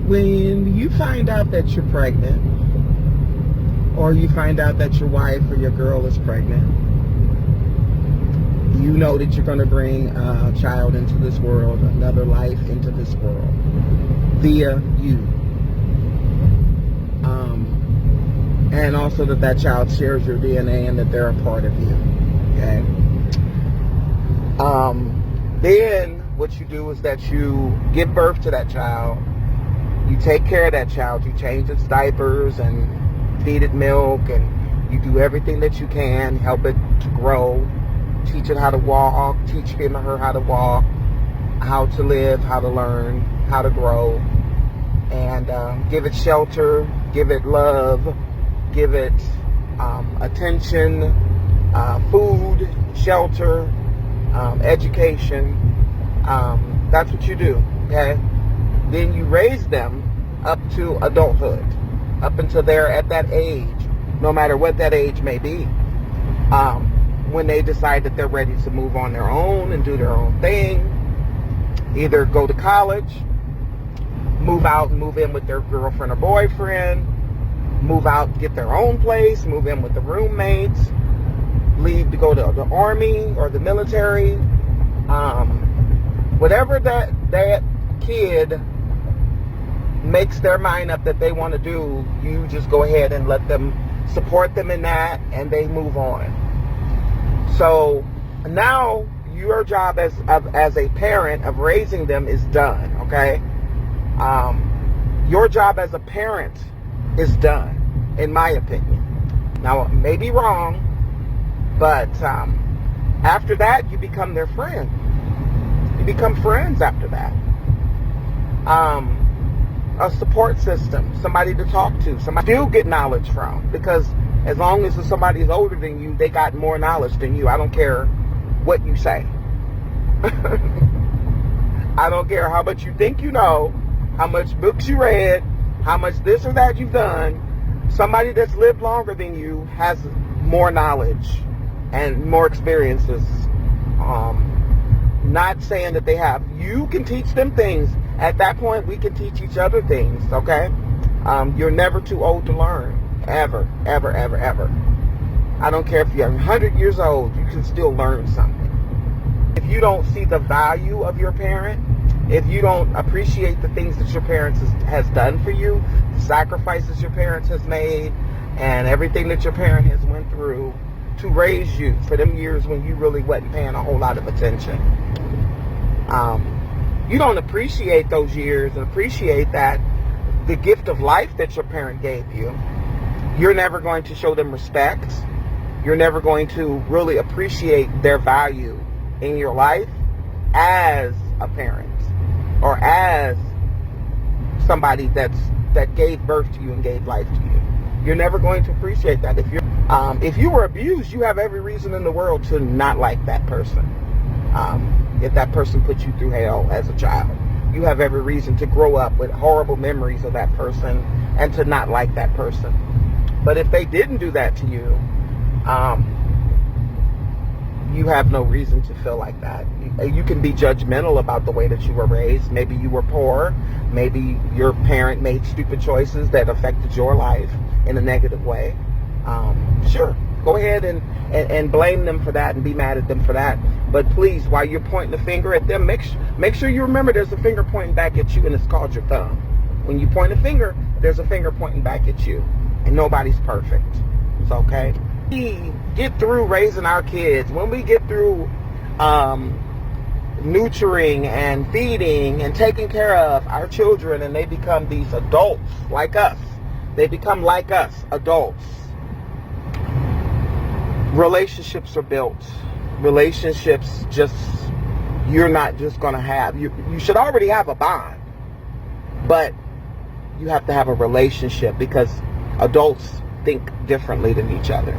when you find out that you're pregnant, or you find out that your wife or your girl is pregnant, you know that you're going to bring a child into this world, another life into this world, via you. And also that child shares your DNA and that they're a part of you. Okay? Then what you do is that you give birth to that child. You take care of that child. You change its diapers and feed it milk, and you do everything that you can, help it to grow, teach it how to walk, teach him or her how to walk, how to live, how to learn, how to grow, and give it shelter, give it love, give it attention, food, shelter, education. That's what you do, okay? Then you raise them up to adulthood, up until they're at that age, no matter what that age may be, when they decide that they're ready to move on their own and do their own thing, either go to college, move out and move in with their girlfriend or boyfriend, move out, get their own place, move in with the roommates, leave to go to the army or the military, whatever that kid makes their mind up that they want to do, you just go ahead and let them, support them in that, and they move on. So now your job as a parent of raising them is done, okay? Your job as a parent is done, in my opinion. Now, it may be wrong, but after that, you become their friend. You become friends after that. A support system, somebody to talk to, somebody to get knowledge from, because as long as somebody's older than you, they got more knowledge than you. I don't care what you say. I don't care how much you think you know, how much books you read, how much this or that you've done. Somebody that's lived longer than you has more knowledge and more experiences. Not saying that they have. You can teach them things. At that point, we can teach each other things, okay? You're never too old to learn. Ever, ever, ever, ever. I don't care if you're 100 years old, you can still learn something. If you don't see the value of your parent, if you don't appreciate the things that your parents has done for you, the sacrifices your parents has made, and everything that your parent has went through to raise you for them years when you really wasn't paying a whole lot of attention. You don't appreciate those years and appreciate that the gift of life that your parent gave you. You're never going to show them respect. You're never going to really appreciate their value in your life as a parent or as somebody that gave birth to you and gave life to you. You're never going to appreciate that. If you were abused, you have every reason in the world to not like that person. If that person put you through hell as a child, you have every reason to grow up with horrible memories of that person and to not like that person. But if they didn't do that to you, you have no reason to feel like that. You can be judgmental about the way that you were raised. Maybe you were poor. Maybe your parent made stupid choices that affected your life in a negative way. Sure, go ahead and blame them for that and be mad at them for that. But please, while you're pointing the finger at them, make sure you remember there's a finger pointing back at you, and it's called your thumb. When you point a finger, there's a finger pointing back at you, and nobody's perfect. It's okay. We get through raising our kids, when we get through nurturing and feeding and taking care of our children, and they become these adults like us. They become like us, adults. Relationships are built. Relationships you're not just going to have. You should already have a bond, but you have to have a relationship because adults think differently than each other.